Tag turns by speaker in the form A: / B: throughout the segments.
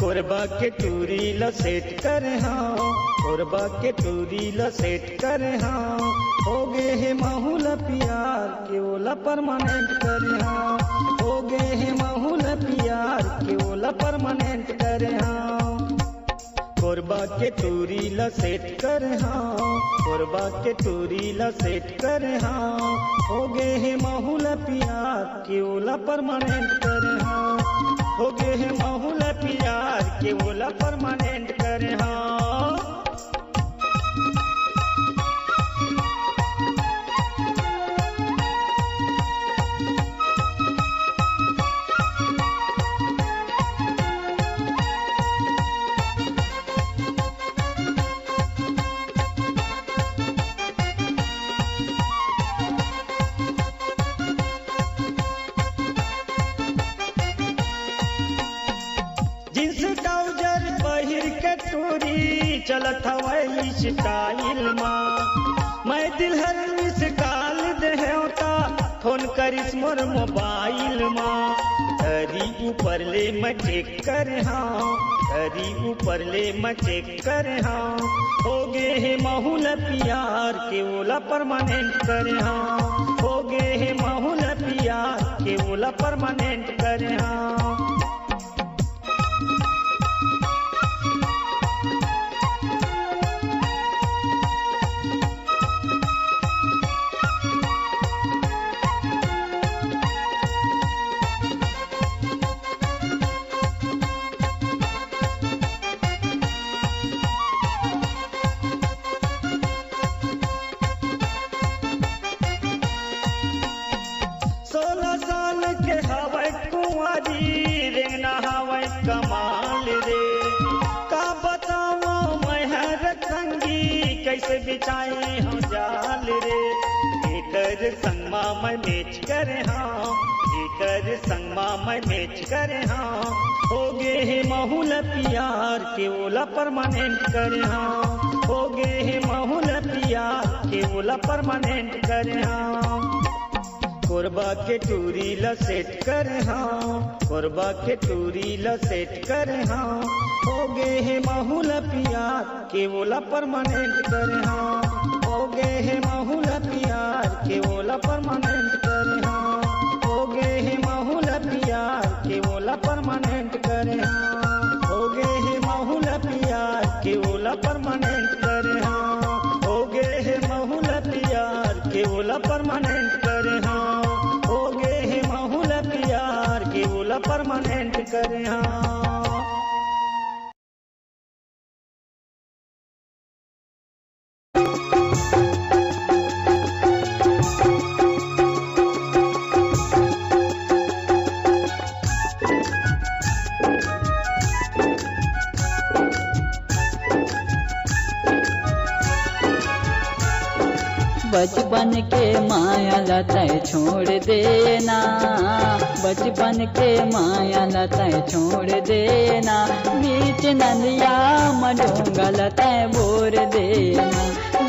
A: कोरबा के टूरी ल सेट करे हाँ, कोरबा के टूरी ल सेट करे हाँ, हो गए है माहौल प्यार के ओला परमानेंट करे हाँ, हो गए है माहौल प्यार के ओला परमानेंट करे हाँ। कोरबा के टूरी ल सेट करे हाँ, कोरबा के टूरी ल सेट करे हाँ, हो गए है माहौल प्यार के ओला परमानेंट करे हाँ, हो गए है माहौल प्यार के ओला परमानेंट करे हाँ। चलत हवाई स्टाइल माँ मैं दिल हर मिस काल देता फोन करिस मोर मोबाइल माँ, धरी ऊपर ले मैं चेक कर हाँ, धरी ऊपर ले मैं चेक कर हाँ, हो गए है माहौल प्यार के ओला परमानेंट करे हाँ, हो गए है माहौल प्यार के ओला परमानेंट करे हाँ। कमाल रे का बताओ मैं हर संगी कैसे बिछाए हम जाल रे, एकर संगमा मैं मैच करे हाँ, एकर संगमा मैं मैच करे हाँ, हो गए है माहौल प्यार के ओला परमानेंट करे हाँ, हो गए है माहौल प्यार के ओला परमानेंट करे हाँ। कोरबा के टूरी ल सेट करे हाँ, कोरबा के टूरी ल सेट करे हाँ, हो गए है माहौल प्यार के ओला परमानेंट करे हाँ, हो गए है माहौल प्यार के ओला परमानेंट करे हाँ, हो गए है माहौल प्यार के ओला परमानेंट करे हाँ, हो गए है माहौल प्यार के ओला परमानेंट करे हाँ, हो गए है माहौल प्यार के ओला परमानेंट करे हाँ, हो गए है माहौल प्यार के ओला परमानेंट करे हाँ।
B: बचपन के माया लताए छोड़ देना, बचपन के माया लताए छोड़ देना, बीच नदिया मडूंगा लताए बोर देना,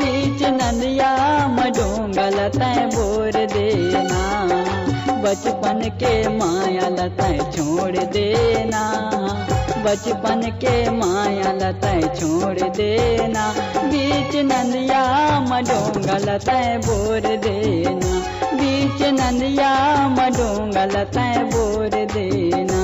B: बीच नदिया मडूंगा लताए बोर देना, बचपन के माया लताए छोड़ देना, बचपन के माया लताए छोड़ देना, बीच नदिया मडूंगा लताए बोर देना, बीच नदिया मडूंगा लताए बोर देना।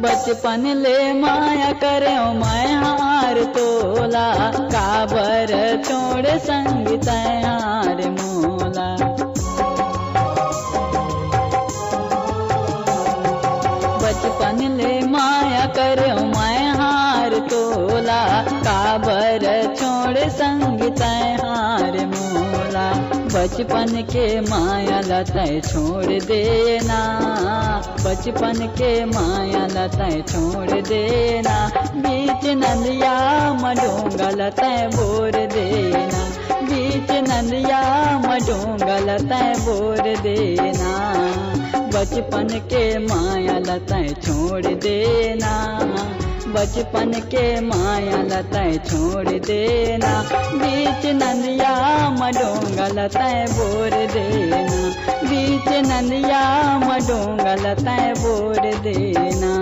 B: बचपन ले माया करे मैं हार तोला, काबर छोड़ संग तैयार मोला, बचपन ले बचपन के माया लताए छोड़ देना, बचपन के माया लताए छोड़ देना, बीच नदिया मडोंगा लताए बोर देना, बीच नदिया मडोंगा लताए बोर देना, बचपन के माया लताए छोड़ देना, बचपन के माया लताए छोड़ देना, बीच नदिया मडोंगा लताए बोर देना, बीच नदिया मडोंगा लताए बोर देना।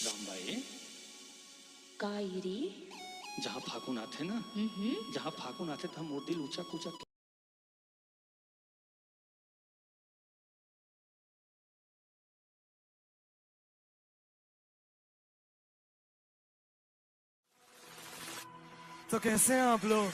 C: रामबाई
D: कायरी
C: जहाँ फागुन आते ना, जहाँ फागुन आते तो हम वो दिल ऊंचा कूचा
E: तो कैसे हैं आप लोग?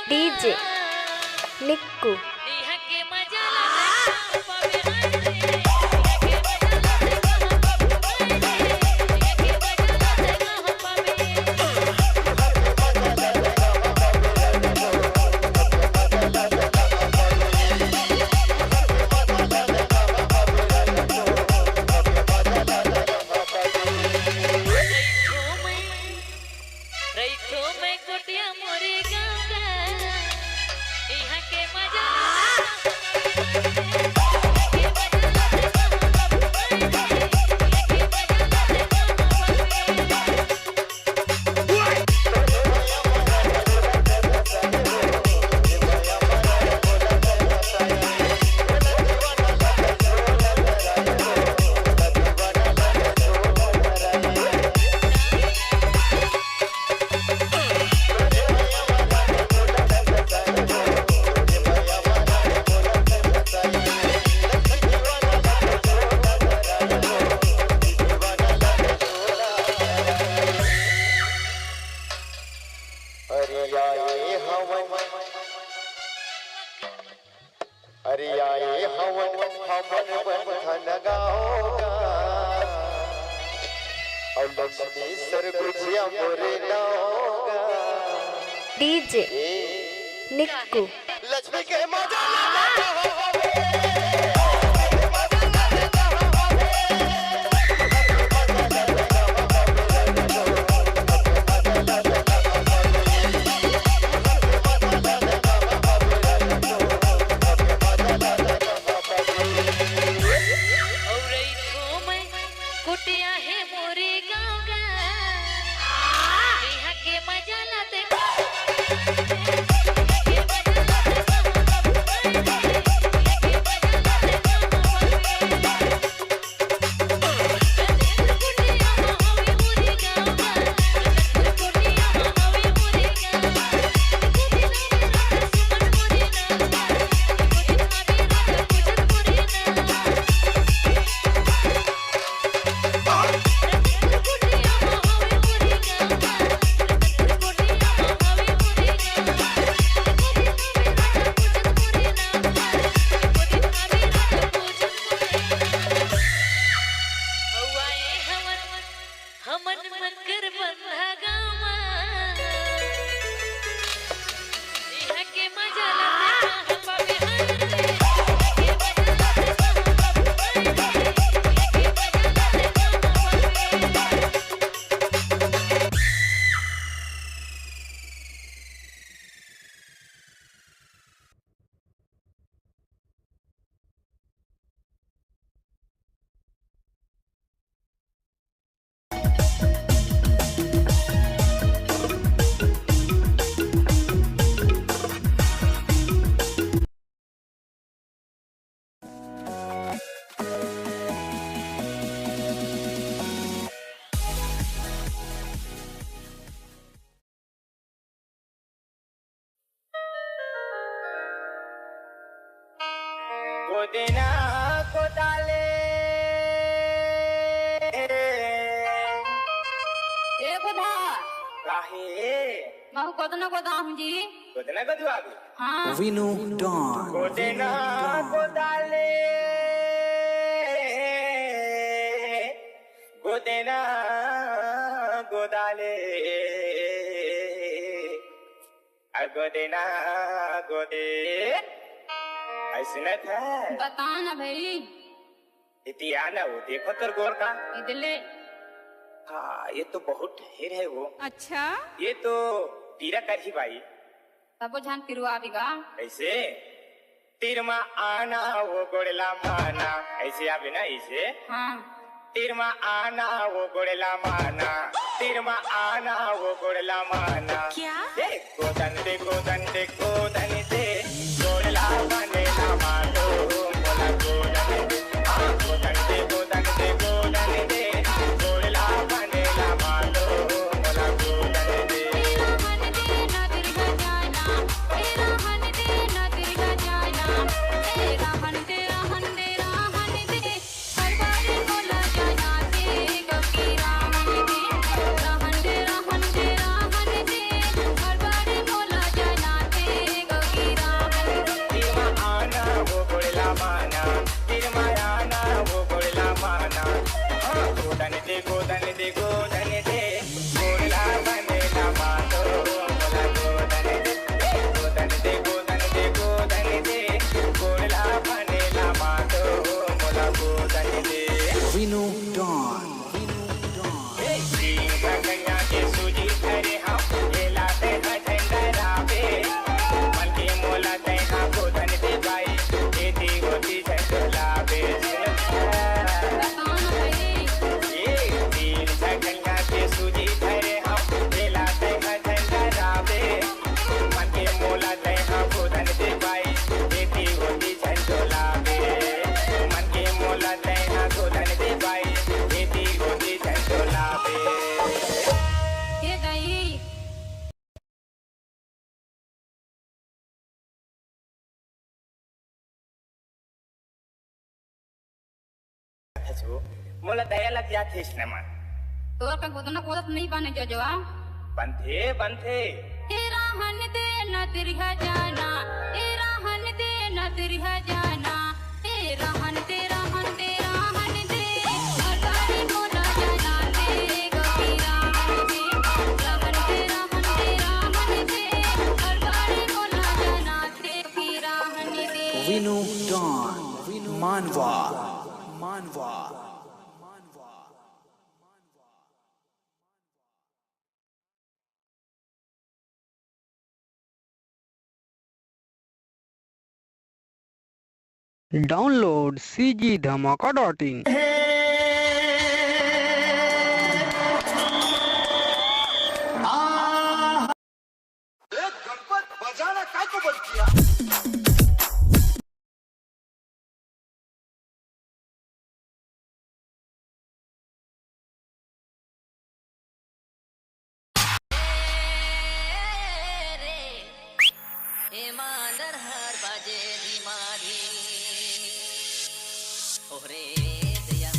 D: डीजे निक्कू
E: सरगुजिया मोरे नौगा
D: डीजे निक्कू
E: लक्ष्मी के मजा
F: कुटिया है मोरे गाँव का यहाँ के मजा लाते
E: गोदेना गोदाले
G: ए गोदा
E: काहे
G: मैं गोदना गोदाम जी
E: गोदेना गोदवा
G: हाँ
B: विनु डॉन
E: गोदेना गोदाले गोदेना गोदाले गोदेना गोदे ऐसे न था
G: बता ना भाई
E: इतिया ना वो देखो तर गोर का
G: इधले
E: हाँ ये तो बहुत ढेर है वो
G: अच्छा
E: ये तो तीरा कर ही भाई
G: तब जान तिरुआ बिगा
E: ऐसे तीरमा आना वो गोड़ला माना ऐसे आवे ना ऐसे
G: हाँ
E: तीरमा आना वो गोड़ला माना तीरमा आना वो गोड़ला माना
F: क्या
E: गोदन दे गोदन दे गोदन दे गोड़ला बने ना मानो मोला गोदन दे गोदन दे गोदन दे गोदन दे गोड़ला बने ना मानो मोला गोदन दे मोला दया लग जाते इसने मन
G: तो का गोदना गोदत नहीं बने जो जो
E: बंधे बंधे
G: तेरा हन दे न तिरहा जाना तेरा हन दे न तिरहा जाना तेरा हन तेरा हन तेरा हन दे हजारी मोला जाना दे गीरा
H: मानवा मानवा।
I: Download cgdhamaka.in।
E: गणपत बजाना काय को बंद किया?
J: मांदर हर बाजे नी मारी ओरे दया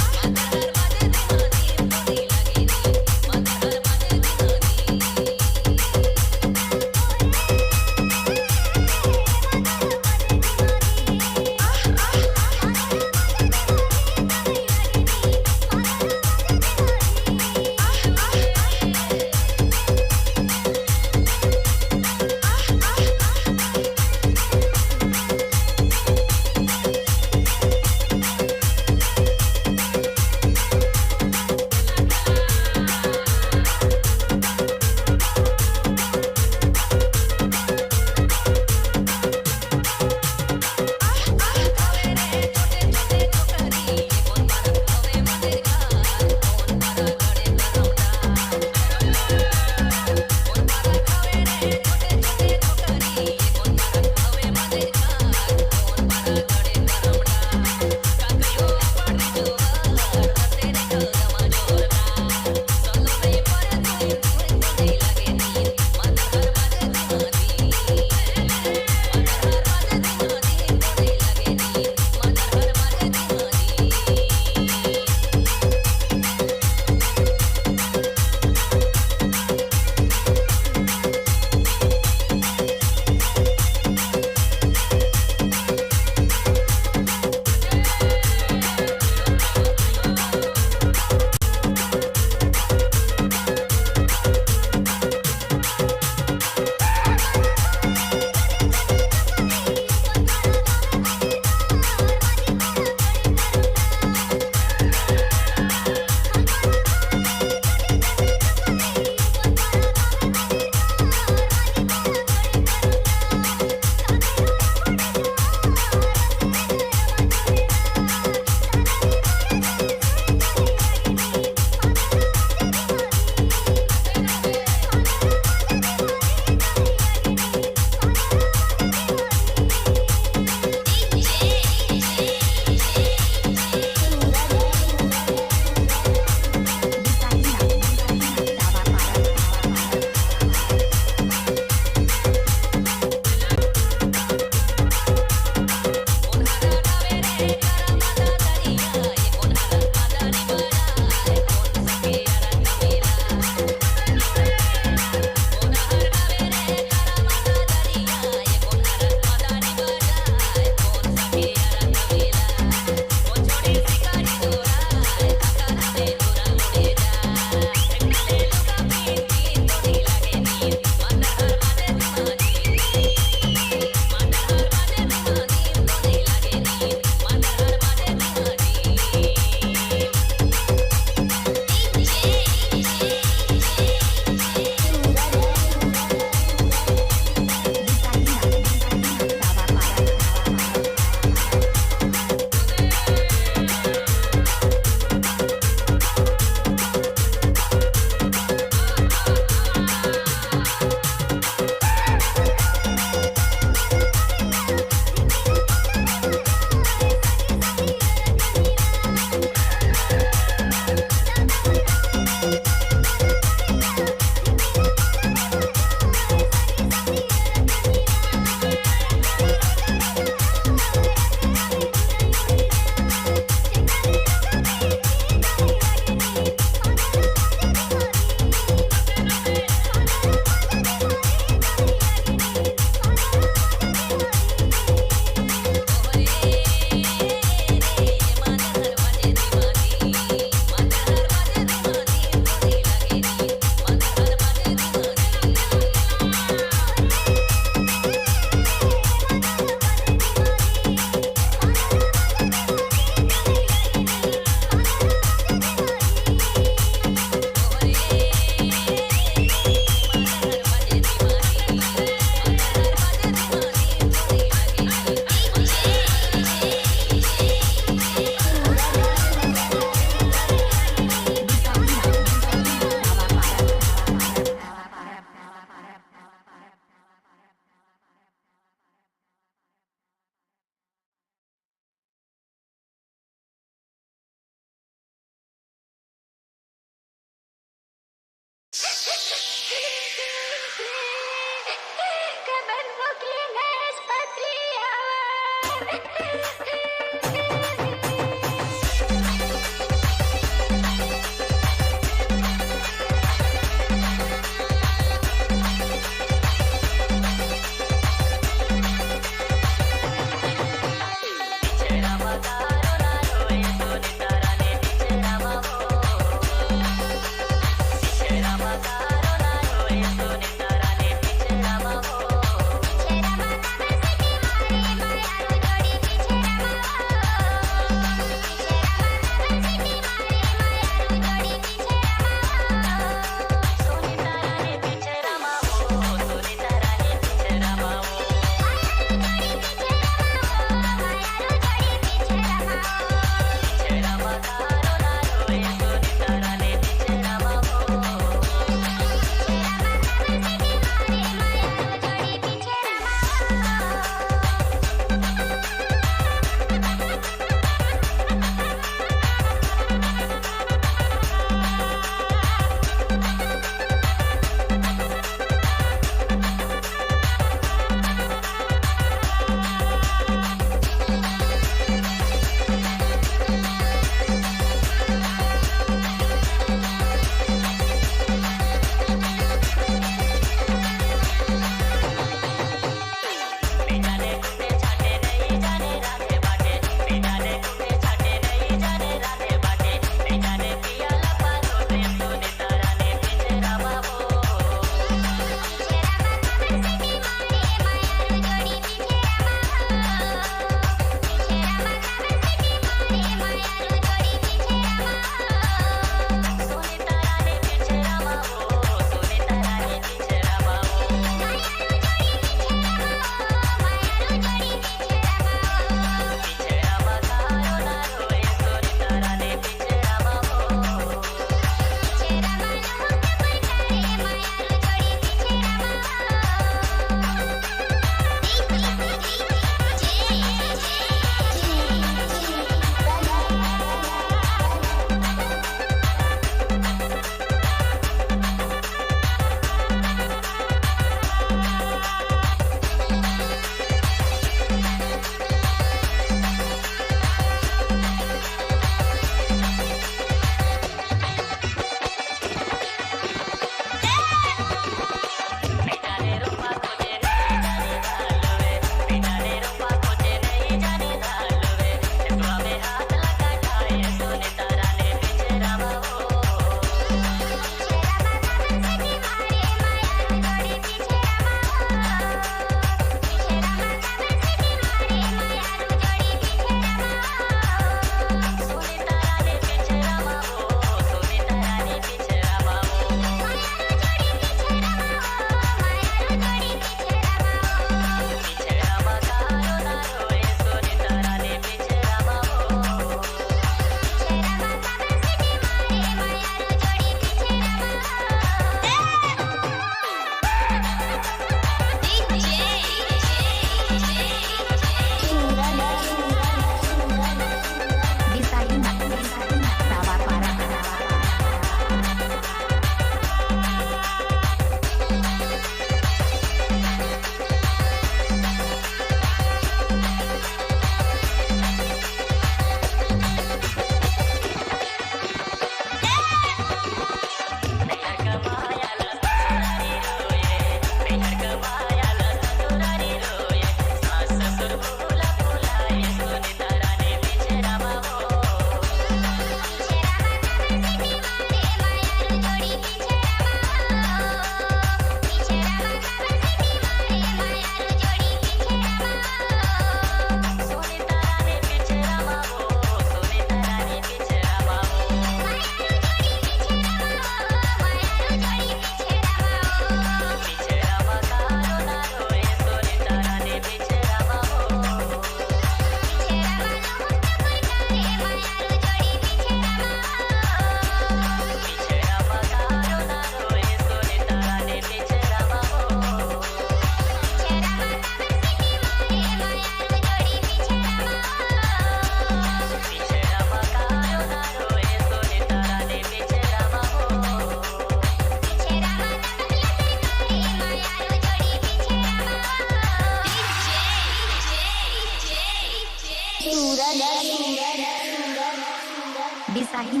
J: ए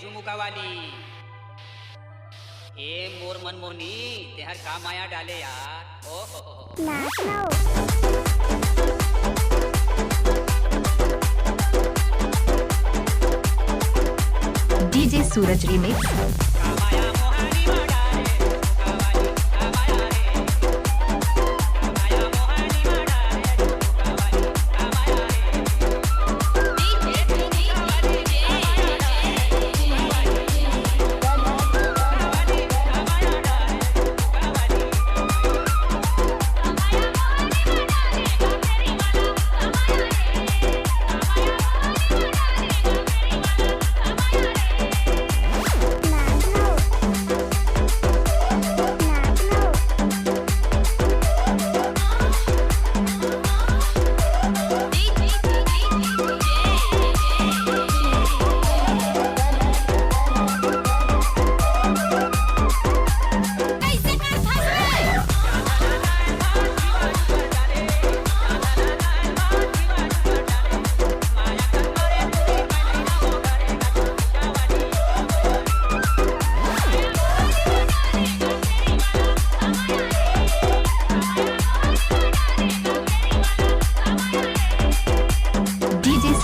J: झुमुका वाली, ए मोर मनमोहनी, तेहर का माया डाले यार। ओ
K: डीजे सूरज रीमिक्स।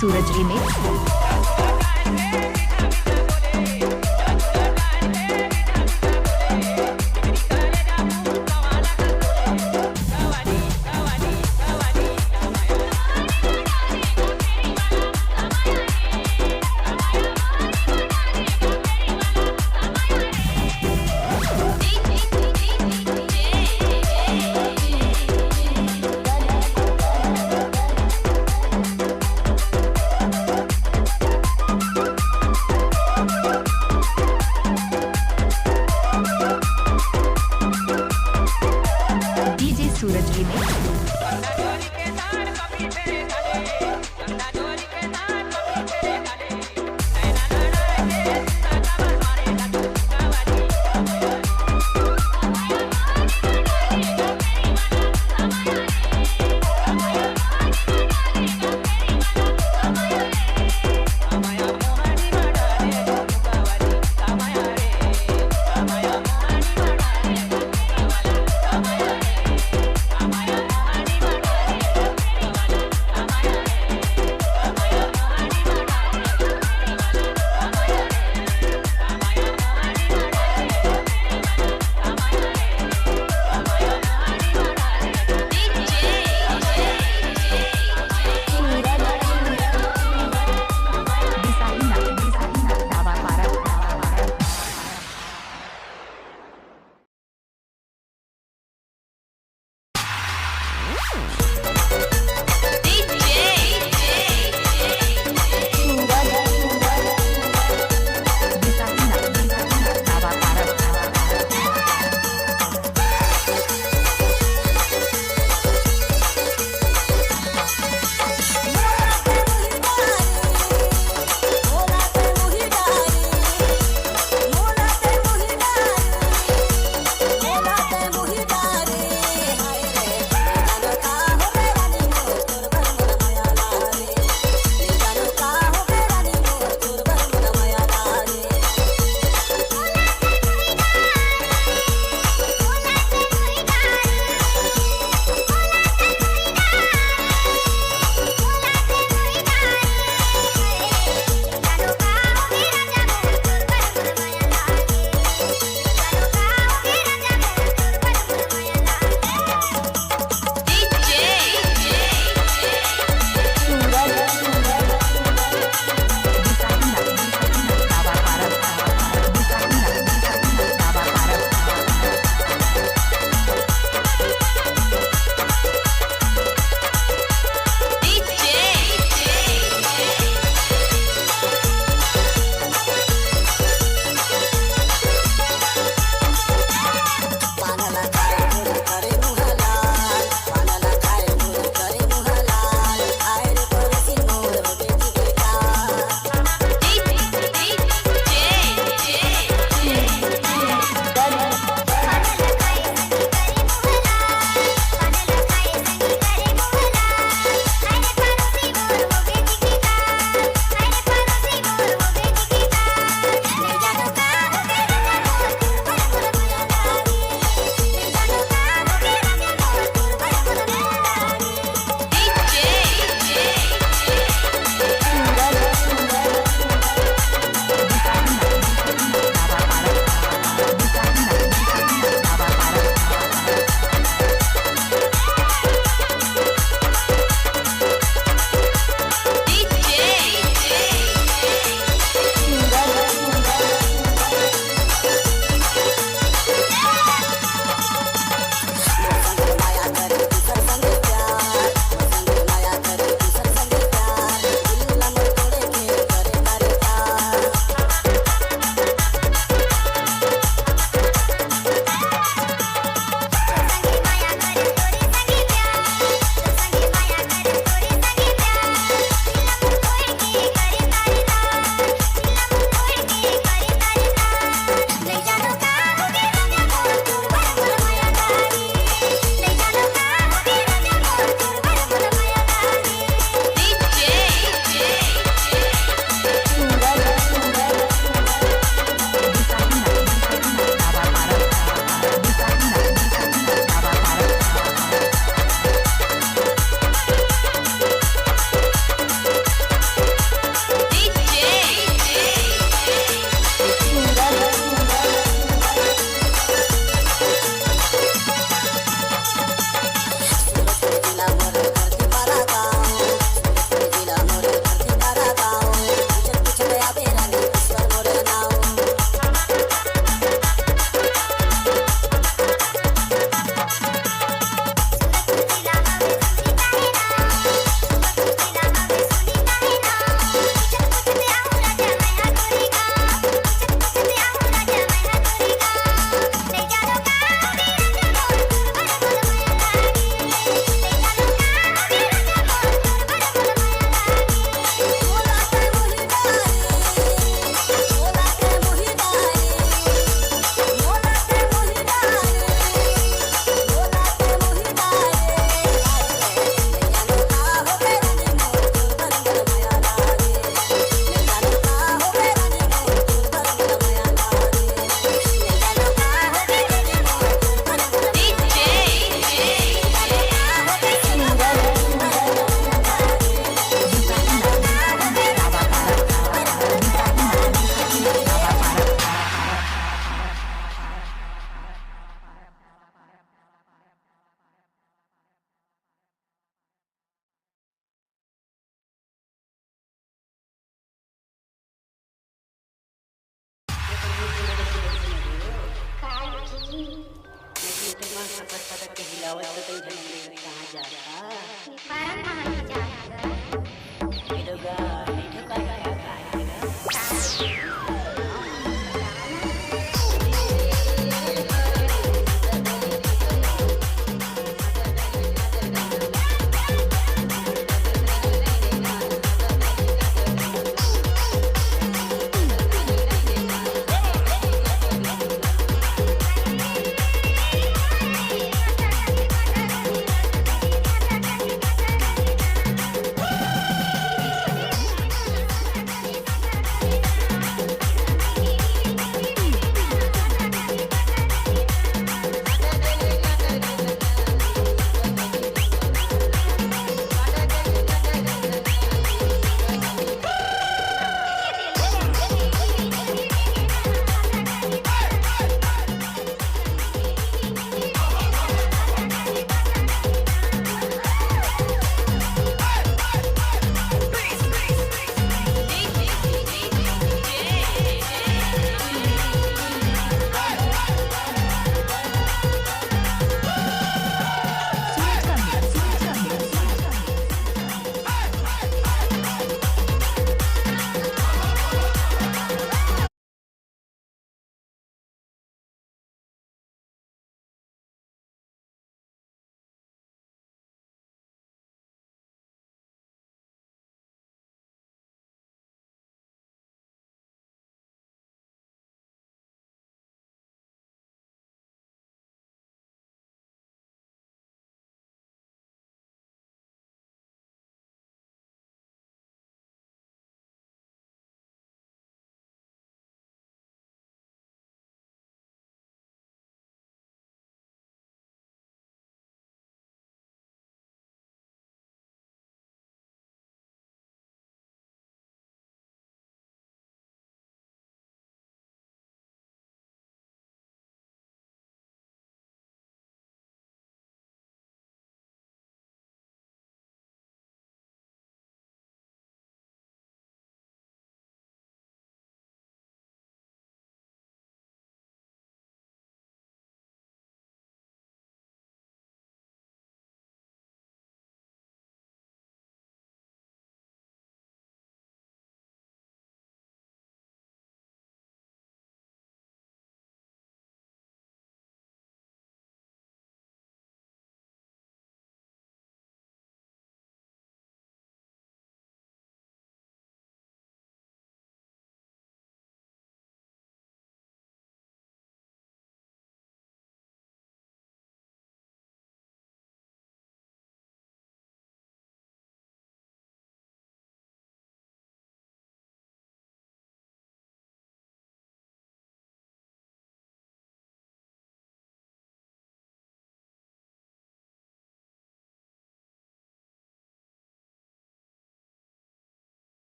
K: सूरज रीमिक्स।
L: पटक पटक के हिलावत तो तई झन